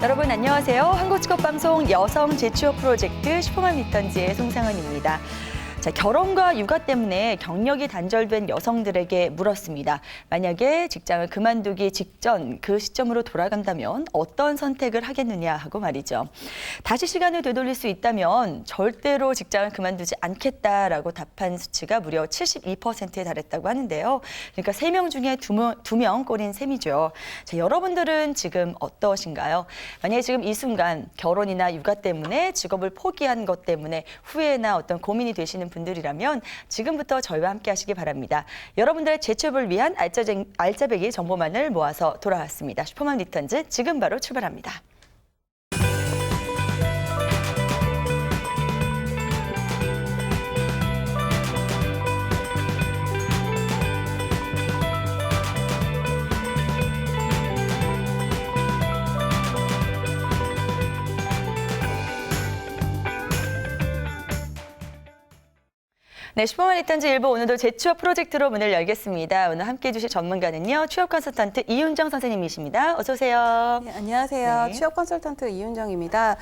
여러분 안녕하세요. 한국직업방송 여성 재취업 프로젝트 슈퍼맘 리턴즈의 송상은입니다. 자, 결혼과 육아 때문에 경력이 단절된 여성들에게 물었습니다. 만약에 직장을 그만두기 직전 그 시점으로 돌아간다면 어떤 선택을 하겠느냐 하고 말이죠. 다시 시간을 되돌릴 수 있다면 절대로 직장을 그만두지 않겠다라고 답한 수치가 무려 72%에 달했다고 하는데요. 그러니까 3명 중에 2명 꼴인 셈이죠. 자, 여러분들은 지금 어떠신가요? 만약에 지금 이 순간 결혼이나 육아 때문에 직업을 포기한 것 때문에 후회나 어떤 고민이 되시는 분들이라면 지금부터 저희와 함께 하시기 바랍니다. 여러분들의 재취업을 위한 알짜배기 정보만을 모아서 돌아왔습니다. 슈퍼맘 리턴즈 지금 바로 출발합니다. 네, 슈퍼맘 리턴즈 1부 오늘도 재취업 프로젝트로 문을 열겠습니다. 오늘 함께해 주실 전문가는요. 취업 컨설턴트 이윤정 선생님이십니다. 어서 오세요. 네, 안녕하세요. 네. 취업 컨설턴트 이윤정입니다.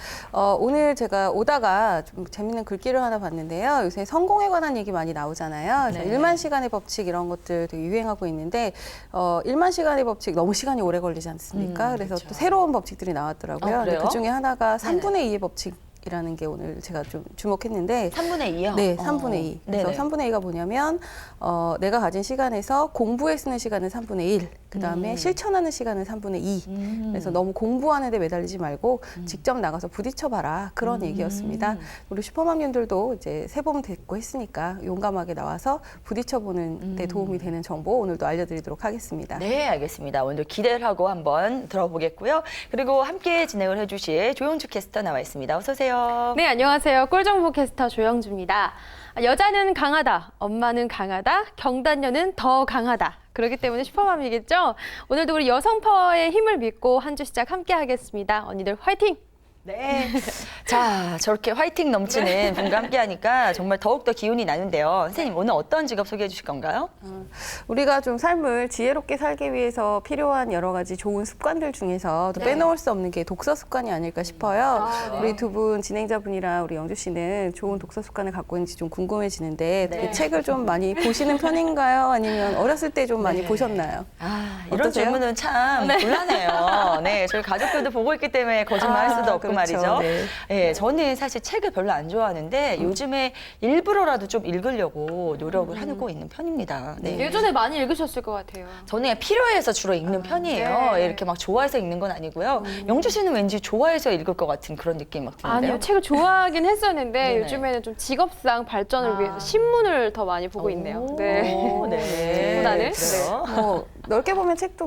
오늘 제가 오다가 좀 재밌는 글귀를 하나 봤는데요. 요새 성공에 관한 얘기 많이 나오잖아요. 그래서 네. 1만 시간의 법칙 이런 것들 되게 유행하고 있는데 1만 시간의 법칙 너무 시간이 오래 걸리지 않습니까? 그래서 그렇죠. 또 새로운 법칙들이 나왔더라고요. 근데 그래요? 그중에 하나가 3분의 2의 법칙. 이라는 게 오늘 제가 좀 주목했는데 3분의 2요? 네, 3분의 2. 그래서 3분의 2가 뭐냐면 내가 가진 시간에서 공부에 쓰는 시간은 3분의 1, 그다음에 실천하는 시간은 3분의 2. 그래서 너무 공부하는 데 매달리지 말고 직접 나가서 부딪혀봐라. 그런 얘기였습니다. 우리 슈퍼맘님들도 이제 새봄 됐고 했으니까 용감하게 나와서 부딪혀보는 데 도움이 되는 정보 오늘도 알려드리도록 하겠습니다. 네, 알겠습니다. 오늘도 기대를 하고 한번 들어보겠고요. 그리고 함께 진행을 해주실 조영주 캐스터 나와 있습니다. 어서 오세요. 네, 안녕하세요. 꿀정보 캐스터 조영주입니다. 여자는 강하다, 엄마는 강하다, 경단녀는 더 강하다. 그렇기 때문에 슈퍼맘이겠죠? 오늘도 우리 여성 파워의 힘을 믿고 한 주 시작 함께 하겠습니다. 언니들 화이팅! 네. 자, 저렇게 화이팅 넘치는 분과 함께 하니까 정말 더욱더 기운이 나는데요. 선생님, 오늘 어떤 직업 소개해 주실 건가요? 우리가 좀 삶을 지혜롭게 살기 위해서 필요한 여러 가지 좋은 습관들 중에서 또 빼놓을 수 없는 게 독서 습관이 아닐까 싶어요. 우리 두 분 진행자분이랑 우리 영주 씨는 좋은 독서 습관을 갖고 있는지 좀 궁금해지는데 네. 책을 좀 많이 보시는 편인가요? 아니면 어렸을 때 좀 많이 보셨나요? 아, 이런 어떠세요? 질문은 참 곤란해요. 네, 저희 가족들도 보고 있기 때문에 거짓말 할 수도 없고 그렇죠. 말이죠. 네. 네, 저는 사실 책을 별로 안 좋아하는데 요즘에 일부러라도 좀 읽으려고 노력을 하고 있는 편입니다. 네. 예전에 많이 읽으셨을 것 같아요. 저는 그냥 필요해서 주로 읽는 편이에요. 네. 이렇게 막 좋아해서 읽는 건 아니고요. 영주 씨는 왠지 좋아해서 읽을 것 같은 그런 느낌이 막 드는데요. 아니요, 책을 좋아하긴 했었는데 네네. 요즘에는 좀 직업상 발전을 위해서 신문을 더 많이 보고 있네요. 네. 네. 보다는? 그래요. 뭐 넓게 보면 책도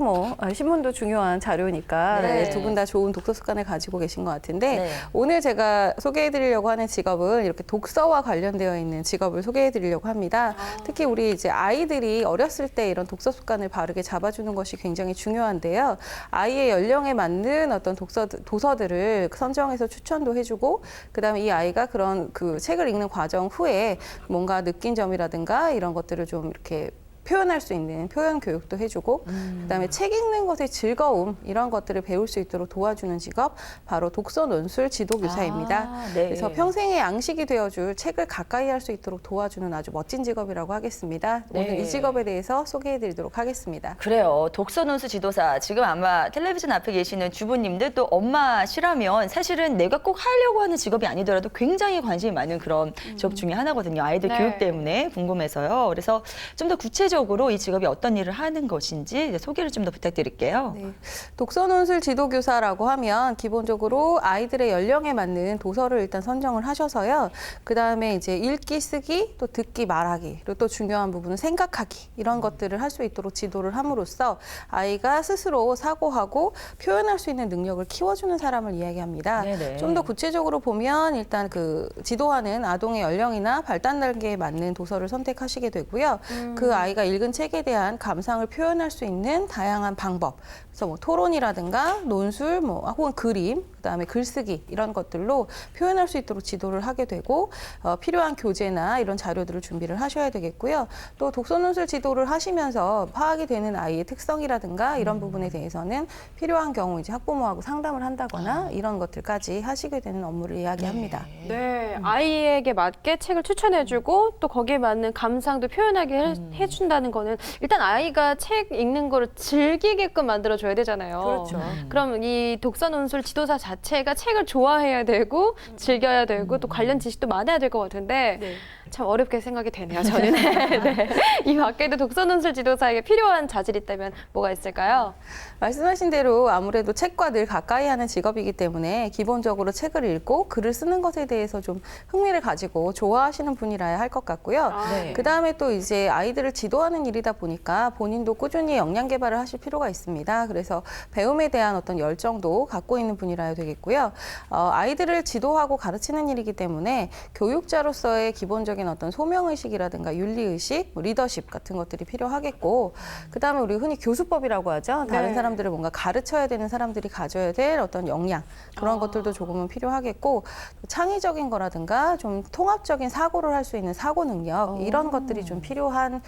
신문도 중요한 자료니까 네. 두 분 다 좋은 독서 습관을 가지고 계신 것 같은데 네. 오늘 제가 소개해드리려고 하는 직업은 이렇게 독서와 관련되어 있는 직업을 소개해드리려고 합니다. 특히 우리 이제 아이들이 어렸을 때 이런 독서 습관을 바르게 잡아주는 것이 굉장히 중요한데요. 아이의 연령에 맞는 어떤 도서들을 선정해서 추천도 해주고 그다음에 이 아이가 그런 그 책을 읽는 과정 후에 뭔가 느낀 점이라든가 이런 것들을 좀 이렇게 표현할 수 있는 표현 교육도 해주고 그다음에 책 읽는 것의 즐거움 이런 것들을 배울 수 있도록 도와주는 직업 바로 독서 논술 지도교사입니다. 아, 네. 그래서 평생의 양식이 되어줄 책을 가까이 할 수 있도록 도와주는 아주 멋진 직업이라고 하겠습니다. 네. 오늘 이 직업에 대해서 소개해드리도록 하겠습니다. 그래요. 독서 논술 지도사. 지금 아마 텔레비전 앞에 계시는 주부님들 또 엄마시라면 사실은 내가 꼭 하려고 하는 직업이 아니더라도 굉장히 관심이 많은 그런 직업 중에 하나거든요. 아이들 네. 교육 때문에 궁금해서요. 그래서 좀 더 구체적으로 이 직업이 어떤 일을 하는 것인지 소개를 좀 더 부탁드릴게요. 네. 독서 논술 지도교사라고 하면 기본적으로 아이들의 연령에 맞는 도서를 일단 선정을 하셔서요. 그다음에 이제 읽기, 쓰기, 또 듣기, 말하기, 그리고 또 중요한 부분은 생각하기 이런 것들을 할 수 있도록 지도를 함으로써 아이가 스스로 사고하고 표현할 수 있는 능력을 키워주는 사람을 이야기합니다. 네네. 좀 더 구체적으로 보면 일단 그 지도하는 아동의 연령이나 발달 단계에 맞는 도서를 선택하시게 되고요. 그 아이가 아이가 읽은 책에 대한 감상을 표현할 수 있는 다양한 방법. 그래서 뭐 토론이라든가 논술, 뭐 혹은 그림, 그다음에 글쓰기 이런 것들로 표현할 수 있도록 지도를 하게 되고 필요한 교재나 이런 자료들을 준비를 하셔야 되겠고요. 또 독서 논술 지도를 하시면서 파악이 되는 아이의 특성이라든가 이런 부분에 대해서는 필요한 경우 이제 학부모하고 상담을 한다거나 이런 것들까지 하시게 되는 업무를 이야기합니다. 네, 아이에게 맞게 책을 추천해주고 또 거기에 맞는 감상도 표현하게 해준다는 거는 일단 아이가 책 읽는 거를 즐기게끔 만들어줘야 되잖아요. 그렇죠. 그럼 이 독서 논술 지도사 자체가 책을 좋아해야 되고 즐겨야 되고 또 관련 지식도 많아야 될 것 같은데 참 어렵게 생각이 되네요, 저는. 네. 이 밖에도 독서 논술 지도사에게 필요한 자질이 있다면 뭐가 있을까요? 말씀하신 대로 아무래도 책과 늘 가까이 하는 직업이기 때문에 기본적으로 책을 읽고 글을 쓰는 것에 대해서 좀 흥미를 가지고 좋아하시는 분이라야 할 것 같고요. 네. 그다음에 또 이제 아이들을 지도하는 일이다 보니까 본인도 꾸준히 역량 개발을 하실 필요가 있습니다. 그래서 배움에 대한 어떤 열정도 갖고 있는 분이라야 되겠고요. 아이들을 지도하고 가르치는 일이기 때문에 교육자로서의 기본적인 어떤 소명의식이라든가 윤리의식, 뭐 리더십 같은 것들이 필요하겠고 그다음에 우리 흔히 교수법이라고 하죠. 다른 사람들을 뭔가 가르쳐야 되는 사람들이 가져야 될 어떤 역량 그런 것들도 조금은 필요하겠고 창의적인 거라든가 좀 통합적인 사고를 할 수 있는 사고 능력 이런 것들이 좀 필요한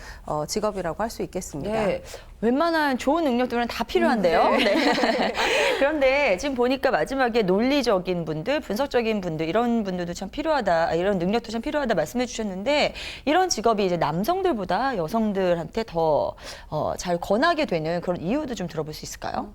직업이라고 할 수 있겠습니다. 네, 웬만한 좋은 능력들은 다 필요한데요. 네. 그런데 지금 보니까 마지막에 논리적인 분들, 분석적인 분들 이런 분들도 참 필요하다, 이런 능력도 참 필요하다 말씀해 주셨는데 이런 직업이 이제 남성들보다 여성들한테 더 잘 권하게 되는 그런 이유도 좀 들어볼 수 있을까요?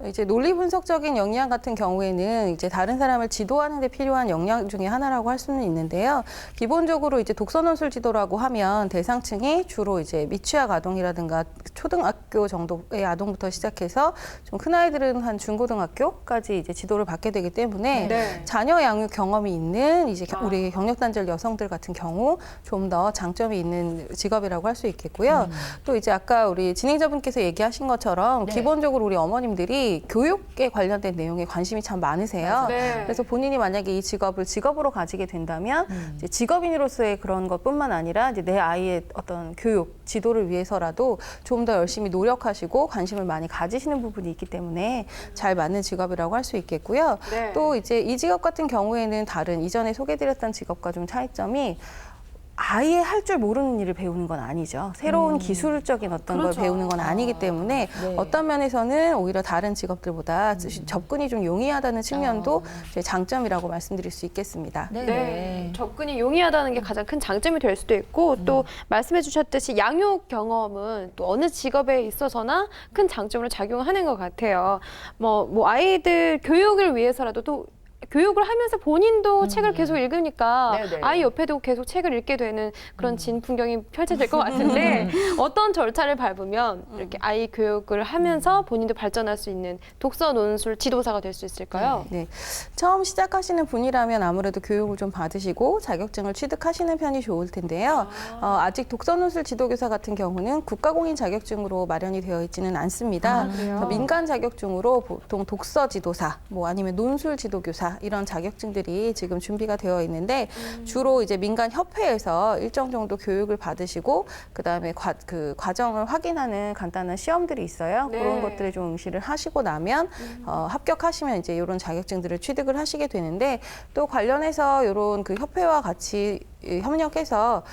이제 논리 분석적인 역량 같은 경우에는 이제 다른 사람을 지도하는 데 필요한 역량 중에 하나라고 할 수는 있는데요. 기본적으로 이제 독서 논술 지도라고 하면 대상층이 주로 이제 미취학 아동이라든가 초등학교 정도의 아동부터 시작해서 좀 큰 아이들은 한 중고등학교까지 이제 지도를 받게 되기 때문에 자녀 양육 경험이 있는 이제 우리 경력 단절 여성들 같은 경우 좀 더 장점이 있는 직업이라고 할 수 있겠고요. 또 이제 아까 우리 진행자분께서 얘기하신 것처럼 기본적으로 우리 어머님들이 교육에 관련된 내용에 관심이 참 많으세요. 그래서 본인이 만약에 이 직업을 직업으로 가지게 된다면 이제 직업인으로서의 그런 것뿐만 아니라 이제 내 아이의 어떤 교육, 지도를 위해서라도 좀 더 열심히 노력하시고 관심을 많이 가지시는 부분이 있기 때문에 잘 맞는 직업이라고 할 수 있겠고요. 또 이제 이 직업 같은 경우에는 다른 이전에 소개드렸던 직업과 좀 차이점이 아예 할 줄 모르는 일을 배우는 건 아니죠. 새로운 기술적인 어떤 걸 배우는 건 아니기 때문에 어떤 면에서는 오히려 다른 직업들보다 접근이 좀 용이하다는 측면도 제 장점이라고 말씀드릴 수 있겠습니다. 네. 접근이 용이하다는 게 가장 큰 장점이 될 수도 있고 또 말씀해 주셨듯이 양육 경험은 또 어느 직업에 있어서나 큰 장점으로 작용하는 것 같아요. 뭐 아이들 교육을 위해서라도 또 교육을 하면서 본인도 책을 계속 읽으니까 아이 옆에도 계속 책을 읽게 되는 그런 진 풍경이 펼쳐질 것 같은데 어떤 절차를 밟으면 이렇게 아이 교육을 하면서 본인도 발전할 수 있는 독서 논술 지도사가 될 수 있을까요? 네. 처음 시작하시는 분이라면 아무래도 교육을 좀 받으시고 자격증을 취득하시는 편이 좋을 텐데요. 아직 독서 논술 지도교사 같은 경우는 국가공인 자격증으로 마련이 되어 있지는 않습니다. 민간 자격증으로 보통 독서 지도사, 뭐 아니면 논술 지도교사 이런 자격증들이 지금 준비가 되어 있는데 주로 이제 민간 협회에서 일정 정도 교육을 받으시고 그다음에 그 과정을 확인하는 간단한 시험들이 있어요. 그런 것들에 좀 응시를 하시고 나면 합격하시면 이제 이런 자격증들을 취득을 하시게 되는데 또 관련해서 이런 그 협회와 같이 협력해서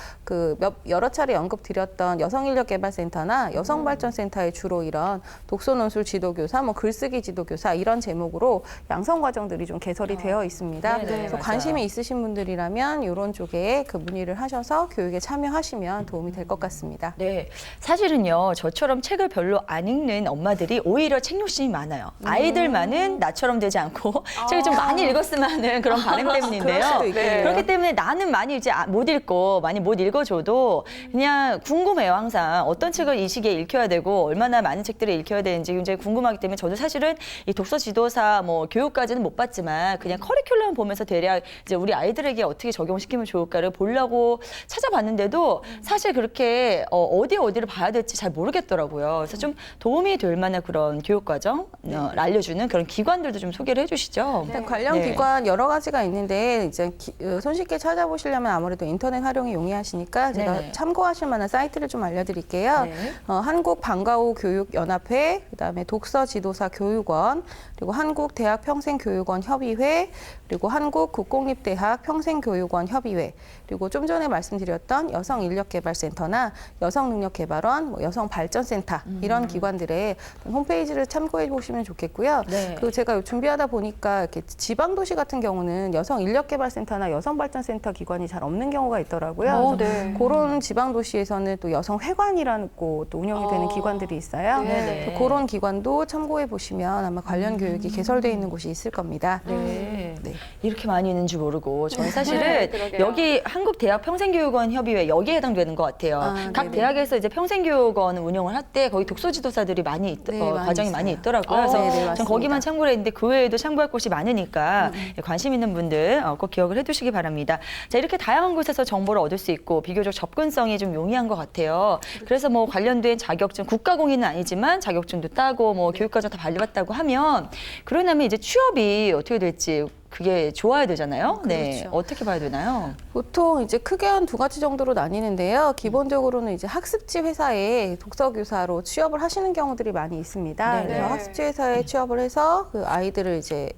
여러 차례 언급드렸던 여성인력개발센터나 여성발전센터에 주로 이런 독서 논술 지도교사, 뭐 글쓰기 지도교사 이런 제목으로 양성 과정들이 좀 개설이 되어 있습니다. 그래서 맞아요. 관심이 있으신 분들이라면 이런 쪽에 그 문의를 하셔서 교육에 참여하시면 도움이 될 것 같습니다. 네, 사실은요 저처럼 책을 별로 안 읽는 엄마들이 오히려 책 욕심이 많아요. 아이들만은 나처럼 되지 않고 책을 좀 많이 읽었으면 하는 그런 바람 때문인데요. 그럴 수도 있겠네요. 그렇기 때문에 나는 많이 이제 못 읽고 많이 못 읽어줘도 그냥 궁금해요. 항상 어떤 책을 이 시기에 읽혀야 되고 얼마나 많은 책들을 읽혀야 되는지 굉장히 궁금하기 때문에 저도 사실은 이 독서 지도사 뭐 교육까지는 못 봤지만 그냥 커리큘럼 보면서 대략 이제 우리 아이들에게 어떻게 적용시키면 좋을까를 보려고 찾아봤는데도 사실 그렇게 어디를 봐야 될지 잘 모르겠더라고요. 그래서 좀 도움이 될 만한 그런 교육 과정 알려주는 그런 기관들도 좀 소개를 해주시죠. 관련 기관 여러 가지가 있는데 이제 손쉽게 찾아보시려면 아무래도 인터넷 활용이 용이하시니까 제가 네네. 참고하실 만한 사이트를 좀 알려드릴게요. 네. 한국방과후 교육연합회, 그다음에 독서지도사교육원, 그리고 한국대학평생교육원 협의회, 그리고 한국국공립대학 평생교육원 협의회, 그리고 좀 전에 말씀드렸던 여성인력개발센터나 여성능력개발원, 여성발전센터 이런 기관들의 홈페이지를 참고해 보시면 좋겠고요. 네. 그리고 제가 준비하다 보니까 이렇게 지방도시 같은 경우는 여성인력개발센터나 여성발전센터 기관이 잘 없는 경우가 있더라고요. 그래서 네. 그런 지방도시에서는 또 여성회관이라는 곳 또 운영이 되는 기관들이 있어요. 네네. 그래서 그런 기관도 참고해 보시면 아마 관련 교육이 개설되어 있는 곳이 있을 겁니다. 네. 네. 이렇게 많이 있는 줄 모르고 저는 사실은 네, 그러게요. 여기 한국대학평생교육원 협의회 여기에 해당되는 것 같아요. 아, 각 네네. 대학에서 이제 평생교육원 운영을 할 때 거기 독서지도사들이 많이 네, 과정이 있어요. 많이 있더라고요. 네, 그래서 네, 전 맞습니다. 거기만 참고를 했는데 그 외에도 참고할 곳이 많으니까 관심 있는 분들 꼭 기억을 해두시기 바랍니다. 자, 이렇게 다양한 곳에서 정보를 얻을 수 있고 비교적 접근성이 좀 용이한 것 같아요. 그래서 뭐 관련된 자격증 국가공인은 아니지만 자격증도 따고 뭐 교육과정 다 발급받다고 하면 그러려면 이제 취업이 어떻게 될지 그게 좋아야 되잖아요. 네, 그렇죠. 어떻게 봐야 되나요? 보통 이제 크게 한 두 가지 정도로 나뉘는데요. 기본적으로는 이제 학습지 회사에 독서교사로 취업을 하시는 경우들이 많이 있습니다. 네네. 그래서 학습지 회사에 취업을 해서 그 아이들을 이제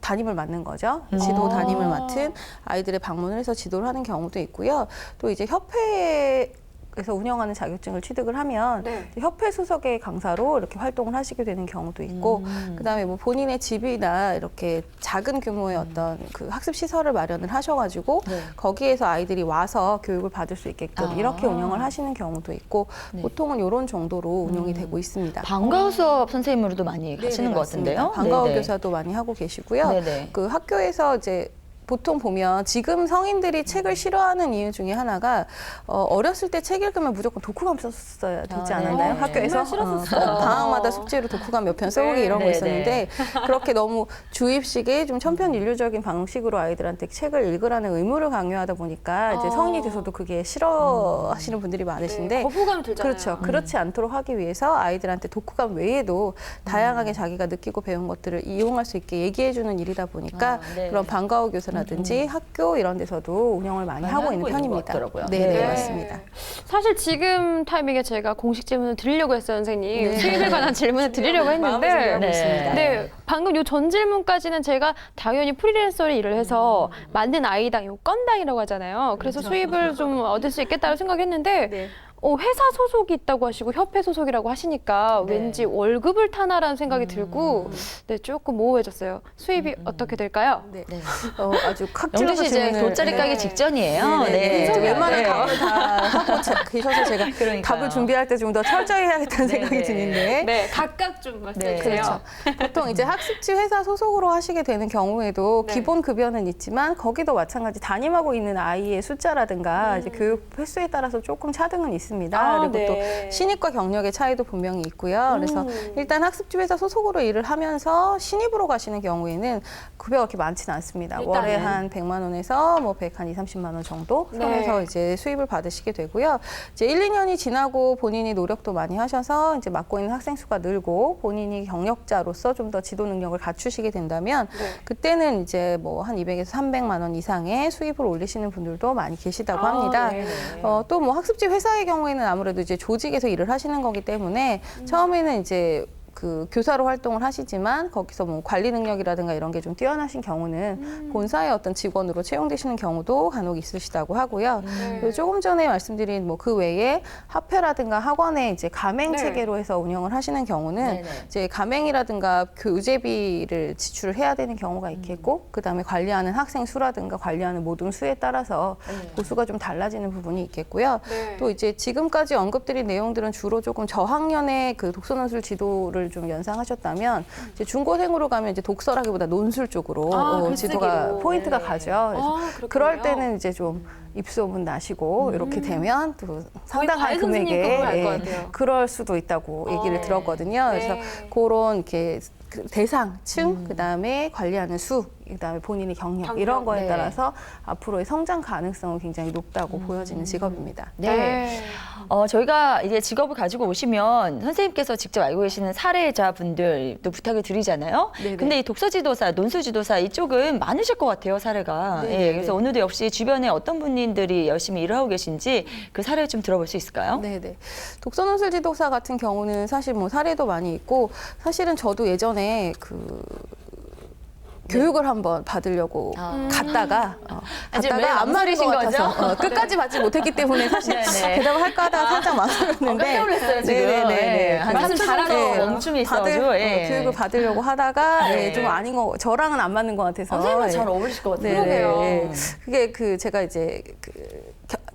담임을 맡는 거죠. 지도 담임을 맡은 아이들의 방문을 해서 지도를 하는 경우도 있고요. 또 이제 협회에서 운영하는 자격증을 취득을 하면 네. 협회 소속의 강사로 이렇게 활동을 하시게 되는 경우도 있고, 그다음에 뭐 본인의 집이나 이렇게 작은 규모의 어떤 그 학습 시설을 마련을 하셔가지고 네. 거기에서 아이들이 와서 교육을 받을 수 있게끔 아. 이렇게 운영을 하시는 경우도 있고, 네. 보통은 이런 정도로 운영이 되고 있습니다. 방과후 수업 선생님으로도 많이 가시는 네네, 것 맞습니다. 같은데요. 방과후 네네. 교사도 많이 하고 계시고요. 네네. 그 학교에서 이제 보통 보면 지금 성인들이 책을 싫어하는 이유 중에 하나가 어렸을 때 책 읽으면 무조건 독후감 썼어야 되지 아, 않았나요? 네. 학교에서 정말 싫었었어요. 방학마다 숙제로 독후감 몇 편 써오기 네. 이런 거 네, 있었는데 그렇게 너무 주입식의 좀 천편일률적인 방식으로 아이들한테 책을 읽으라는 의무를 강요하다 보니까 이제 성인이 돼서도 그게 싫어하시는 분들이 많으신데 거부감이 들잖아요. 그렇죠. 그렇지 않도록 하기 위해서 아이들한테 독후감 외에도 다양하게 자기가 느끼고 배운 것들을 이용할 수 있게 얘기해주는 일이다 보니까 아, 네. 그런 방과후 교사라든지 학교 이런 데서도 운영을 많이 하고 있는 것 편입니다. 같더라고요. 네, 네. 네, 맞습니다. 사실 지금 타이밍에 제가 공식 질문을 드리려고 했어요, 선생님. 네. 수입에 관한 질문을 드리려고 마음의 했는데. 준비하고 있습니다. 네, 방금 요 전 질문까지는 제가 당연히 프리랜서로 일을 해서 만든 아이당, 요 건당이라고 하잖아요. 그래서 수입을 좀 얻을 수 있겠다고 생각했는데 네. 회사 소속이 있다고 하시고 협회 소속이라고 하시니까 네. 왠지 월급을 타나라는 생각이 들고 네, 조금 모호해졌어요. 수입이 어떻게 될까요? 네. 네. 아주 칵 영주 찔러서 씨 이제 질문을- 돗자리 네. 까기 직전이에요. 네. 이제 웬만한 네. 답을 다 하고 계셔서 제가 그러니까요. 답을 준비할 때 좀 더 철저히 해야겠다는 네, 생각이 네. 드는데 네, 각각 좀 말씀해 네, 주세요. 그렇죠. 보통 이제 학습지 회사 소속으로 하시게 되는 경우에도 네. 기본 급여는 있지만 거기도 마찬가지 담임하고 있는 아이의 숫자라든가 이제 교육 횟수에 따라서 조금 차등은 있습니다. 아, 그리고 네. 또 신입과 경력의 차이도 분명히 있고요. 그래서 일단 학습지 회사 소속으로 일을 하면서 신입으로 가시는 경우에는 급여가 그렇게 많지는 않습니다. 일단은. 월에 한 100만 원에서 뭐 100, 한 2, 30만 원 정도 네. 선에서 이제 수입을 받으시게 되고요. 이제 1, 2년이 지나고 본인이 노력도 많이 하셔서 이제 맡고 있는 학생 수가 늘고 본인이 경력자로서 좀 더 지도 능력을 갖추시게 된다면 네. 그때는 이제 뭐 한 200에서 300만 원 이상의 수입을 올리시는 분들도 많이 계시다고 합니다. 네네. 또 뭐 학습지 회사의 경우에는 아무래도 이제 조직에서 일을 하시는 거기 때문에 처음에는 이제 그 교사로 활동을 하시지만 거기서 뭐 관리 능력이라든가 이런 게 좀 뛰어나신 경우는 본사의 어떤 직원으로 채용되시는 경우도 간혹 있으시다고 하고요. 그리고 조금 전에 말씀드린 뭐 그 외에 학회라든가 학원에 이제 가맹 네. 체계로 해서 운영을 하시는 경우는 네네. 이제 가맹이라든가 교재비를 지출을 해야 되는 경우가 있겠고 그다음에 관리하는 학생 수라든가 관리하는 모든 수에 따라서 보수가 좀 달라지는 부분이 있겠고요. 네. 또 이제 지금까지 언급드린 내용들은 주로 조금 저학년의 그 독서논술 지도를 좀 연상하셨다면 이제 중고생으로 가면 이제 독서라기보다 논술 쪽으로 글쓰기로. 지도가 포인트가 네. 가죠. 그래서 그렇군요. 그럴 때는 이제 좀 입소문 나시고 이렇게 되면 또 상당한 과외 선생님 금액에 그걸 알것 같아요. 그럴 수도 있다고 얘기를 네. 들었거든요. 그래서 네. 그런 이렇게 그 대상층 그다음에 관리하는 수 그다음에 본인의 경력 경력, 이런 거에 네. 따라서 앞으로의 성장 가능성은 굉장히 높다고 보여지는 직업입니다. 네. 저희가 이제 직업을 가지고 오시면 선생님께서 직접 알고 계시는 사례자분들도 부탁을 드리잖아요. 네네. 근데 이 독서지도사, 논술지도사 이쪽은 많으실 것 같아요, 사례가. 네네. 예, 그래서 오늘도 역시 주변에 어떤 분들이 열심히 일을 하고 계신지 그 사례를 좀 들어볼 수 있을까요? 네네. 독서논술 지도사 같은 경우는 사실 뭐 사례도 많이 있고 사실은 저도 예전에 교육을 한번 받으려고 갔다가 지금 왜 갔다가 안 맞은 것 망설이신 같아서 거죠? 끝까지 받지 못했기 때문에 사실 네네. 대답을 할까 하다가 살짝 망설였는데 깜짝 놀랐어요, 지금. 네네네. 예, 한 말씀 3초 잘하고 정도 멈춤이 있어가지고. 예. 교육을 받으려고 하다가 네. 좀 아닌 거 저랑은 안 맞는 것 같아서 선생님은 예. 잘 어울리실 것 같아요. 네네. 그게 제가 이제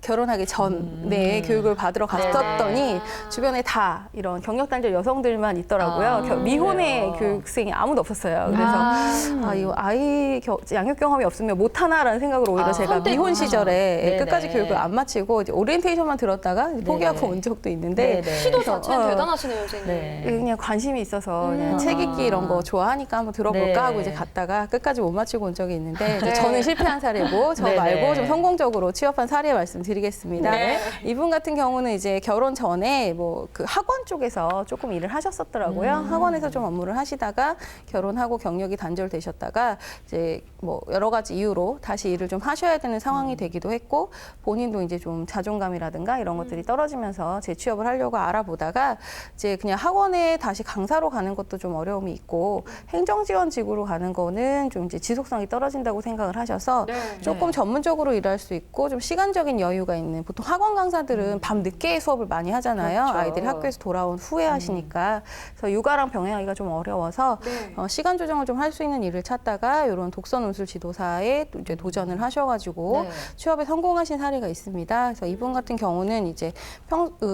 결혼하기 전에 교육을 받으러 갔었더니 주변에 다 이런 경력단절 여성들만 있더라고요. 미혼의 교육생이 아무도 없었어요. 그래서 이거 아이 양육 경험이 없으면 못하나라는 생각으로 오히려 제가 선택. 미혼 시절에 네네. 끝까지 교육을 안 마치고 이제 오리엔테이션만 들었다가 포기하고 온 적도 있는데 네네. 시도 그래서, 자체는 대단하시네요, 선생님. 네. 그냥 관심이 있어서 그냥 책 읽기 이런 거 좋아하니까 한번 들어볼까 네. 하고 이제 갔다가 끝까지 못 마치고 온 적이 있는데 이제 네. 저는 실패한 사례고 저 네네. 말고 좀 성공적으로 취업한 사례 말씀드리겠습니다. 네. 이분 같은 경우는 이제 결혼 전에 뭐 그 학원 쪽에서 조금 일을 하셨었더라고요. 학원에서 좀 업무를 하시다가 결혼하고 경력이 단절되셨다가 이제 뭐 여러 가지 이유로 다시 일을 좀 하셔야 되는 상황이 되기도 했고 본인도 이제 좀 자존감이라든가 이런 것들이 떨어지면서 재취업을 하려고 알아보다가 이제 그냥 학원에 다시 강사로 가는 것도 좀 어려움이 있고 행정지원직으으로 가는 거는 좀 이제 지속성이 떨어진다고 생각을 하셔서 조금 전문적으로 일할 수 있고 좀 시간적인 여유가 있는 보통 학원 강사들은 밤 늦게 수업을 많이 하잖아요. 그렇죠. 아이들이 학교에서 돌아온 후에 하시니까 그래서 육아랑 병행하기가 좀 어려워서 시간 조정을 좀 할 수 있는 일을 찾다가 이런 독서 논술 지도사에 또 이제 도전을 하셔가지고 네. 취업에 성공하신 사례가 있습니다. 그래서 이분 같은 경우는 이제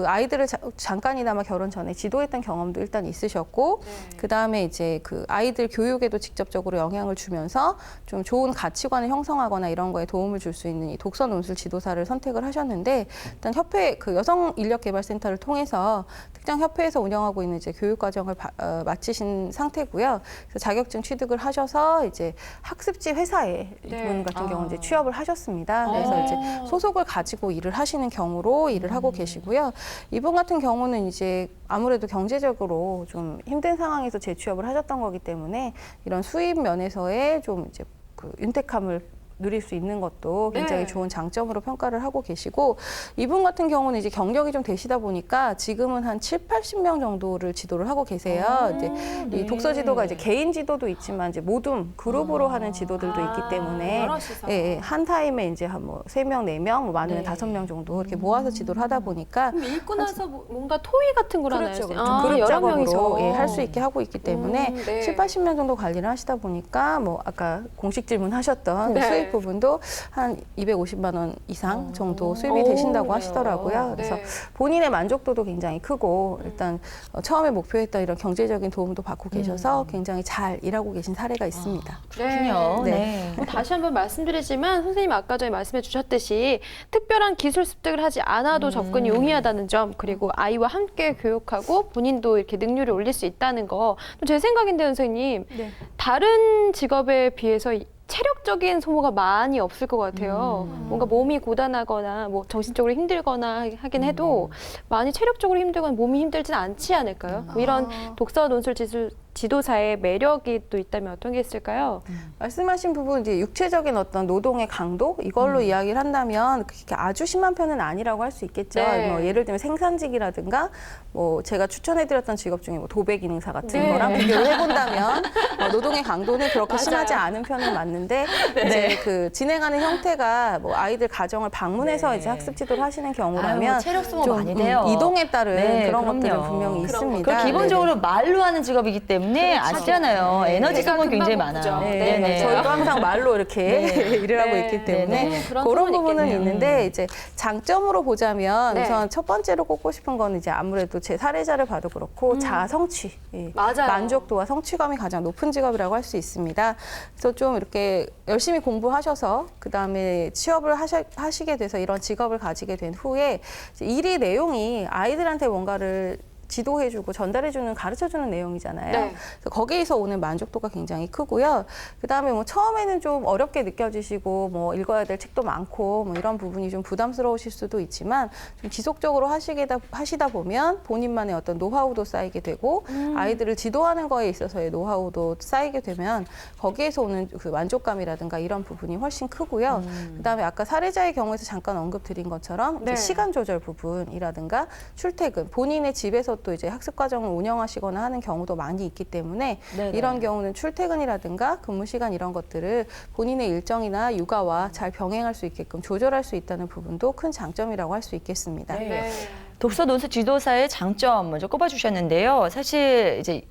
아이들을 잠깐이나마 결혼 전에 지도했던 경험도 일단 있으셨고 그 다음에 이제 그 아이들 교육에도 직접적으로 영향을 주면서 좀 좋은 가치관을 형성하거나 이런 거에 도움을 줄 수 있는 이 독서 논술 지도사를 선택을 하셨는데 일단 협회 그 여성 인력 개발센터를 통해서 특정 협회에서 운영하고 있는 이제 교육 과정을 마치신 상태고요. 그래서 자격증 취득을 하셔서 이제 학습지 회사에 이분 같은 경우는 이제 취업을 하셨습니다. 그래서 이제 소속을 가지고 일을 하시는 경우로 일을 하고 계시고요. 이분 같은 경우는 이제 아무래도 경제적으로 좀 힘든 상황에서 재취업을 하셨던 거기 때문에 이런 수입 면에서의 좀 이제 그 윤택함을 누릴 수 있는 것도 굉장히 좋은 장점으로 평가를 하고 계시고 이분 같은 경우는 이제 경력이 좀 되시다 보니까 지금은 한 70~80명 정도를 지도를 하고 계세요. 이제 이 독서 지도가 이제 개인 지도도 있지만 이제 모둠 그룹으로 하는 지도들도 있기 때문에 여럿이서. 한 타임에 이제 한 뭐 3명, 4명, 뭐 많으면 5명 정도 이렇게 모아서 지도를 하다 보니까 그럼 읽고 나서 뭔가 토의 같은 걸 하나요? 그렇죠. 아, 그룹 여러 작업으로 명이서. 할 수 있게 하고 있기 때문에 네. 70~80명 정도 관리를 하시다 보니까 뭐 아까 공식 질문하셨던 네. 수입 부분도 한 250만 원 이상 정도 수입이 되신다고 하시더라고요. 그래서 네. 본인의 만족도도 굉장히 크고 일단 처음에 목표했던 이런 경제적인 도움도 받고 계셔서 굉장히 잘 일하고 계신 사례가 있습니다. 그렇군요. 네. 네. 뭐 다시 한번 말씀드리지만 선생님 아까 전에 말씀해 주셨듯이 특별한 기술 습득을 하지 않아도 접근이 용이하다는 점 그리고 아이와 함께 교육하고 본인도 이렇게 능률을 올릴 수 있다는 거 제 생각인데요, 선생님. 네. 다른 직업에 비해서 체력적인 소모가 많이 없을 것 같아요. 뭔가 몸이 고단하거나 뭐 정신적으로 힘들거나 하긴 해도 많이 체력적으로 힘들거나 몸이 힘들지는 않지 않을까요? 뭐 이런 독서 논술 지도사의 매력이 또 있다면 어떤 게 있을까요? 말씀하신 부분 이제 육체적인 어떤 노동의 강도 이걸로 이야기를 한다면 그렇게 아주 심한 편은 아니라고 할 수 있겠죠. 네. 뭐 예를 들면 생산직이라든가 뭐 제가 추천해드렸던 직업 중에 뭐 도배 기능사 같은 네. 거랑 비교를 해본다면 노동의 강도는 그렇게 맞아요. 심하지 않은 편은 맞는데 이제 그 진행하는 형태가 뭐 아이들 가정을 방문해서 네. 이제 학습 지도를 하시는 아유, 경우라면 체력 소모 좀, 많이 돼요. 이동에 따른 네, 그런 그럼요. 것들은 분명히 있습니다. 그리고 기본적으로 네네. 말로 하는 직업이기 때문에 아시잖아요. 네. 에너지 제가 소모는 굉장히 금방 많아요. 먹죠. 네, 네네. 저희도 항상 말로 이렇게 일을 하고 있기 때문에 네네. 그런 그런 소문이 부분은 있겠네요. 있는데 이제 장점으로 보자면 네. 우선 첫 번째로 꼽고 싶은 건 이제 아무래도 제 사례자를 봐도 그렇고 자아 성취, 맞아요. 만족도와 성취감이 가장 높은 직업이라고 할 수 있습니다. 그래서 좀 이렇게 열심히 공부하셔서 그 다음에 취업을 하시게 돼서 이런 직업을 가지게 된 후에 이제 일의 내용이 아이들한테 뭔가를 지도해주고 전달해주는 가르쳐주는 내용이잖아요. 네. 그래서 거기에서 오는 만족도가 굉장히 크고요. 그다음에 뭐 처음에는 좀 어렵게 느껴지시고 뭐 읽어야 될 책도 많고 뭐 이런 부분이 좀 부담스러우실 수도 있지만 좀 지속적으로 하시다 보면 본인만의 어떤 노하우도 쌓이게 되고 아이들을 지도하는 거에 있어서의 노하우도 쌓이게 되면 거기에서 오는 그 만족감이라든가 이런 부분이 훨씬 크고요. 그다음에 아까 사례자의 경우에서 잠깐 언급드린 것처럼 이제 네. 시간 조절 부분이라든가 출퇴근, 본인의 집에서 또 이제 학습 과정을 운영하시거나 하는 경우도 많이 있기 때문에 네네. 이런 경우는 출퇴근이라든가 근무 시간 이런 것들을 본인의 일정이나 육아와 잘 병행할 수 있게끔 조절할 수 있다는 부분도 큰 장점이라고 할 수 있겠습니다. 네. 독서 논술 지도사의 장점 먼저 꼽아주셨는데요. 사실 이제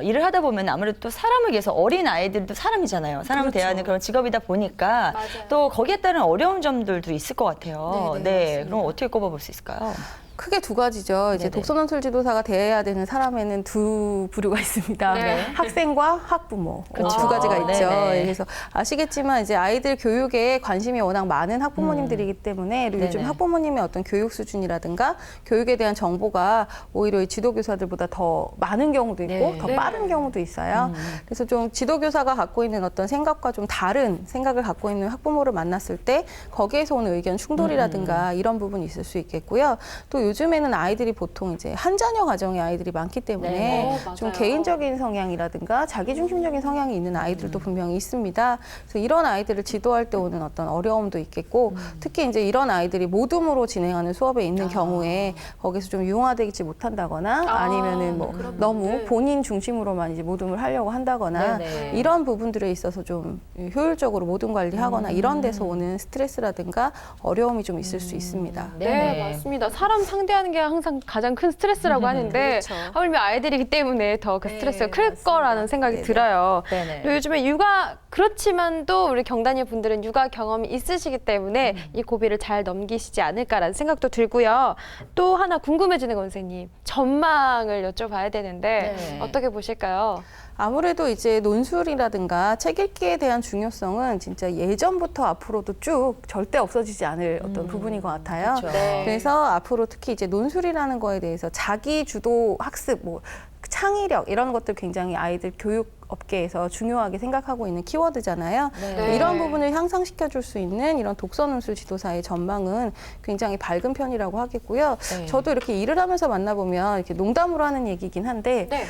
일을 하다 보면 아무래도 또 사람을 위해서 어린 아이들도 사람이잖아요. 사람을 그렇죠. 대하는 그런 직업이다 보니까 맞아요. 또 거기에 따른 어려운 점들도 있을 것 같아요. 네네, 네, 맞습니다. 그럼 어떻게 꼽아볼 수 있을까요? 크게 두 가지죠. 이제 네네. 독서논술 지도사가 돼야 되는 사람에는 두 부류가 있습니다. 네. 학생과 학부모 그렇죠. 두 가지가 있죠. 네네. 그래서 아시겠지만 이제 아이들 교육에 관심이 워낙 많은 학부모님들이기 때문에 그리고 요즘 네네. 학부모님의 어떤 교육 수준이라든가 교육에 대한 정보가 오히려 이 지도교사들보다 더 많은 경우도 있고 네. 더 네. 빠른 경우도 있어요. 그래서 좀 지도교사가 갖고 있는 어떤 생각과 좀 다른 생각을 갖고 있는 학부모를 만났을 때 거기에서 오는 의견 충돌이라든가 이런 부분이 있을 수 있겠고요. 또 요즘에는 아이들이 보통 이제 한 자녀 가정의 아이들이 많기 때문에 네. 좀 맞아요. 개인적인 성향이라든가 자기중심적인 성향이 있는 아이들도 분명히 있습니다. 그래서 이런 아이들을 지도할 때 오는 어떤 어려움도 있겠고 특히 이제 이런 아이들이 모둠으로 진행하는 수업에 있는 경우에 거기서 좀 융화되지 못한다거나 아니면은 뭐 그런 너무 부분들. 본인 중심으로만 이제 모둠을 하려고 한다거나 네네. 이런 부분들에 있어서 좀 효율적으로 모둠 관리하거나 이런 데서 오는 스트레스라든가 어려움이 좀 있을 수 있습니다. 네, 맞습니다. 사람 상대하는 게 항상 가장 큰 스트레스라고 하는데 그렇죠. 하물며 아이들이기 때문에 더 그 스트레스가 네, 클 맞습니다. 거라는 생각이 네네. 들어요. 네네. 그리고 요즘에 육아 그렇지만 또 우리 경단녀 분들은 육아 경험이 있으시기 때문에 이 고비를 잘 넘기시지 않을까라는 생각도 들고요. 또 하나 궁금해지는 건 선생님 전망을 여쭤봐야 되는데 네. 어떻게 보실까요? 아무래도 이제 논술이라든가 책 읽기에 대한 중요성은 진짜 예전부터 앞으로도 쭉 절대 없어지지 않을 어떤 부분인 것 같아요. 그렇죠. 네. 그래서 앞으로 특히 이제 논술이라는 거에 대해서 자기 주도 학습, 뭐 창의력 이런 것들 굉장히 아이들 교육 업계에서 중요하게 생각하고 있는 키워드잖아요. 네. 이런 부분을 향상시켜 줄 수 있는 이런 독서 논술 지도사의 전망은 굉장히 밝은 편이라고 하겠고요. 네. 저도 이렇게 일을 하면서 만나보면 이렇게 농담으로 하는 얘기긴 한데 네.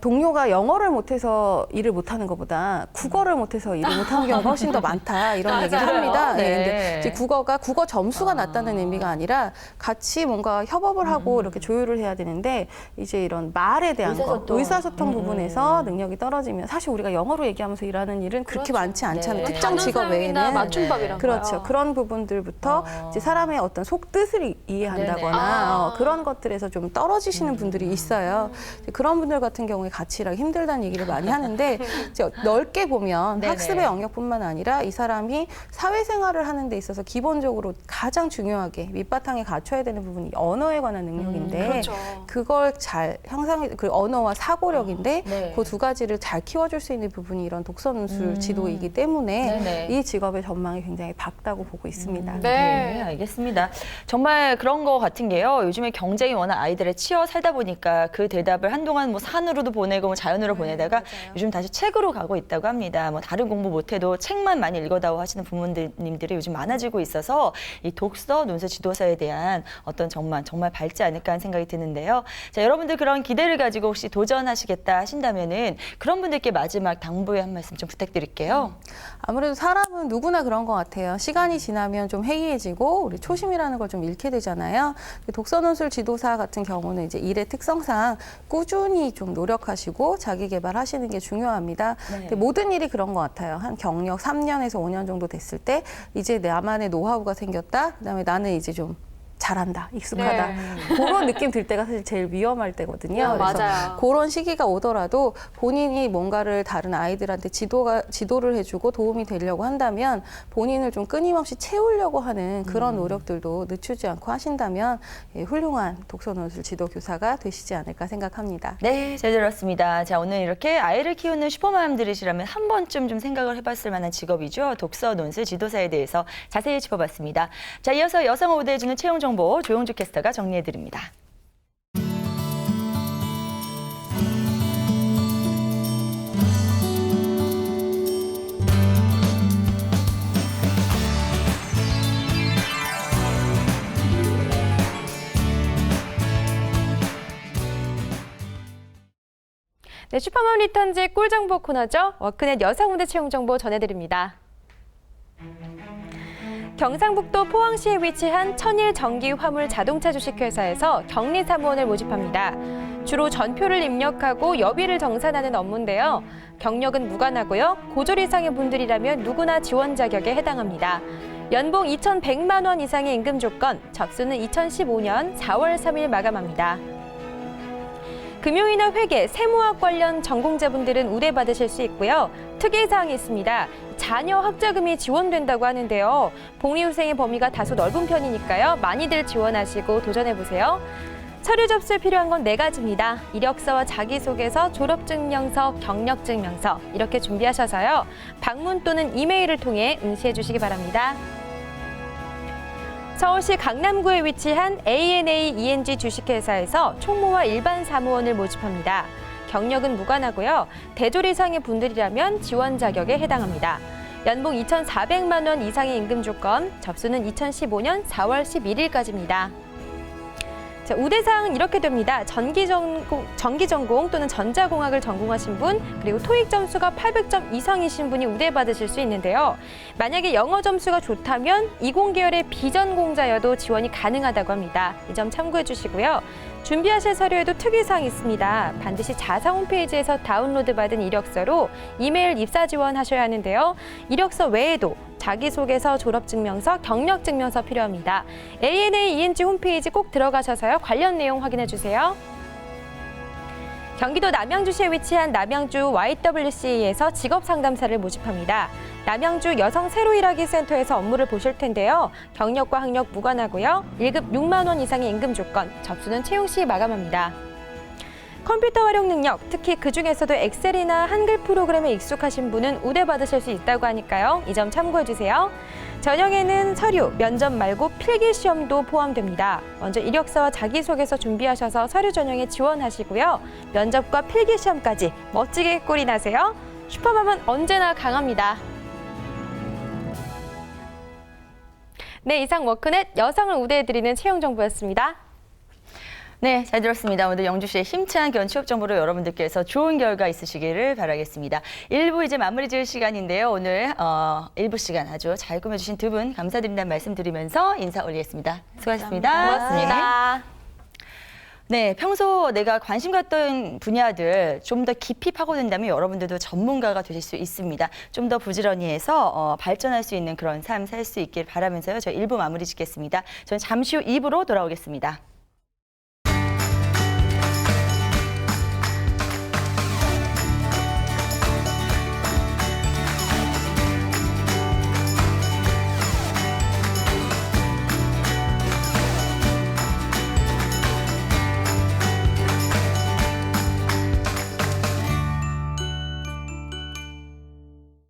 동료가 영어를 못해서 일을 못하는 것보다 국어를 못해서 일을 못하는 경우가 훨씬 더 많다 이런 얘기를 맞아요. 합니다. 네. 근데 이제 국어 점수가 낮다는 의미가 아니라 같이 뭔가 협업을 하고 이렇게 조율을 해야 되는데 이제 이런 말에 대한 의사소통 부분에서 능력이 떨어지면 사실 우리가 영어로 얘기하면서 일하는 일은 그렇게 많지 않잖아요. 네. 특정 직업 외에는 맞춤법이란 그렇죠. 거요. 그런 부분들부터 이제 사람의 어떤 속뜻을 이해한다거나 네네. 그런 것들에서 좀 떨어지시는 분들이 있어요. 이제 그런 분들 같은 경우에 같이 일하기 힘들다는 얘기를 많이 하는데 이제 넓게 보면 네네. 학습의 영역뿐만 아니라 이 사람이 사회생활을 하는 데 있어서 기본적으로 가장 중요하게 밑바탕에 갖춰야 되는 부분이 언어에 관한 능력인데 그렇죠. 그걸 잘 그 언어와 사고력인데 네. 그 두 가지를 잘 키워줄 수 있는 부분이 이런 독서논술 지도이기 때문에 네네. 이 직업의 전망이 굉장히 밝다고 보고 있습니다. 네. 알겠습니다. 정말 그런 거 같은 게요. 요즘에 경쟁이 워낙 아이들에 치여 살다 보니까 그 대답을 한동안 뭐 산으로도 보내고 뭐 자연으로 보내다가 요즘 다시 책으로 가고 있다고 합니다. 뭐 다른 공부 못해도 책만 많이 읽어다오 하시는 부모님들이 요즘 많아지고 있어서 이 독서 논술 지도사에 대한 어떤 정말 밝지 않을까 하는 생각이 드는데요. 자, 여러분들 그런 기대를 가지고 혹시 도전하시겠다 하신다면은 그런 분들께 마지막 당부의 한 말씀 좀 부탁드릴게요. 아무래도 사람은 누구나 그런 것 같아요. 시간이 지나면 좀 해이해지고 우리 초심이라는 걸 좀 잃게 되잖아요. 독서논술 지도사 같은 경우는 이제 일의 특성상 꾸준히 좀 노력하시고 자기 개발하시는 게 중요합니다. 네. 근데 모든 일이 그런 것 같아요. 한 경력 3년에서 5년 정도 됐을 때 이제 나만의 노하우가 생겼다. 그다음에 나는 이제 좀 잘한다, 익숙하다. 네. 그런 느낌 들 때가 사실 제일 위험할 때거든요. 그래서 맞아요. 그런 시기가 오더라도 본인이 뭔가를 다른 아이들한테 지도를 해주고 도움이 되려고 한다면 본인을 좀 끊임없이 채우려고 하는 그런 노력들도 늦추지 않고 하신다면 훌륭한 독서논술 지도교사가 되시지 않을까 생각합니다. 네, 잘 들었습니다. 자, 오늘 이렇게 아이를 키우는 슈퍼맘들이시라면 한 번쯤 좀 생각을 해봤을 만한 직업이죠. 독서 논술 지도사에 대해서 자세히 짚어봤습니다. 자, 이어서 여성을 우대해주는 채용 정보 조용주 캐스터가 정리해드립니다. 네, 슈퍼맘 리턴즈의 꿀정보 코너죠. 워크넷 여성무대 채용 정보 전해드립니다. 경상북도 포항시에 위치한 천일 전기 화물 자동차 주식회사에서 격리 사무원을 모집합니다. 주로 전표를 입력하고 여비를 정산하는 업무인데요. 경력은 무관하고요. 고졸 이상의 분들이라면 누구나 지원 자격에 해당합니다. 연봉 2,100만 원 이상의 임금 조건, 접수는 2015년 4월 3일 마감합니다. 금융이나 회계, 세무학 관련 전공자분들은 우대받으실 수 있고요. 특이사항이 있습니다. 자녀 학자금이 지원된다고 하는데요. 복리후생의 범위가 다소 넓은 편이니까요. 많이들 지원하시고 도전해보세요. 서류 접수에 필요한 건 4가지입니다. 이력서와 자기소개서, 졸업증명서, 경력증명서 이렇게 준비하셔서요. 방문 또는 이메일을 통해 응시해 주시기 바랍니다. 서울시 강남구에 위치한 ANA ENG 주식회사에서 총무와 일반 사무원을 모집합니다. 경력은 무관하고요. 대졸 이상의 분들이라면 지원 자격에 해당합니다. 연봉 2,400만 원 이상의 임금 조건, 접수는 2015년 4월 11일까지입니다. 자, 우대사항은 이렇게 됩니다. 전기 전공 또는 전자공학을 전공하신 분, 그리고 토익 점수가 800점 이상이신 분이 우대받으실 수 있는데요. 만약에 영어 점수가 좋다면 이공계열의 비전공자여도 지원이 가능하다고 합니다. 이 점 참고해 주시고요. 준비하실 서류에도 특이사항이 있습니다. 반드시 자사 홈페이지에서 다운로드 받은 이력서로 이메일 입사 지원하셔야 하는데요. 이력서 외에도 자기소개서, 졸업증명서, 경력증명서 필요합니다. ANA ENG 홈페이지 꼭 들어가셔서요. 관련 내용 확인해 주세요. 경기도 남양주시에 위치한 남양주 YWCA에서 직업상담사를 모집합니다. 남양주 여성 새로 일하기 센터에서 업무를 보실 텐데요. 경력과 학력 무관하고요. 1급 6만 원 이상의 임금 조건, 접수는 채용 시 마감합니다. 컴퓨터 활용 능력, 특히 그중에서도 엑셀이나 한글 프로그램에 익숙하신 분은 우대받으실 수 있다고 하니까요. 이 점 참고해 주세요. 전형에는 서류, 면접 말고 필기시험도 포함됩니다. 먼저 이력서와 자기소개서 준비하셔서 서류 전형에 지원하시고요. 면접과 필기시험까지 멋지게 꼴이 나세요. 슈퍼맘은 언제나 강합니다. 네, 이상 워크넷 여성을 우대해드리는 채용 정보였습니다. 네, 잘 들었습니다. 오늘 영주시의 힘찬 견 취업 정보로 여러분들께서 좋은 결과 있으시기를 바라겠습니다. 1부 이제 마무리 지을 시간인데요. 오늘 1부 시간 아주 잘 꾸며주신 두 분 감사드린다는 말씀드리면서 인사 올리겠습니다. 수고하셨습니다. 고맙습니다. 네, 평소 내가 관심 갖던 분야들 좀 더 깊이 파고든다면 여러분들도 전문가가 되실 수 있습니다. 좀 더 부지런히 해서 발전할 수 있는 그런 삶 살 수 있길 바라면서요. 저희 1부 마무리 짓겠습니다. 저는 잠시 후 2부로 돌아오겠습니다.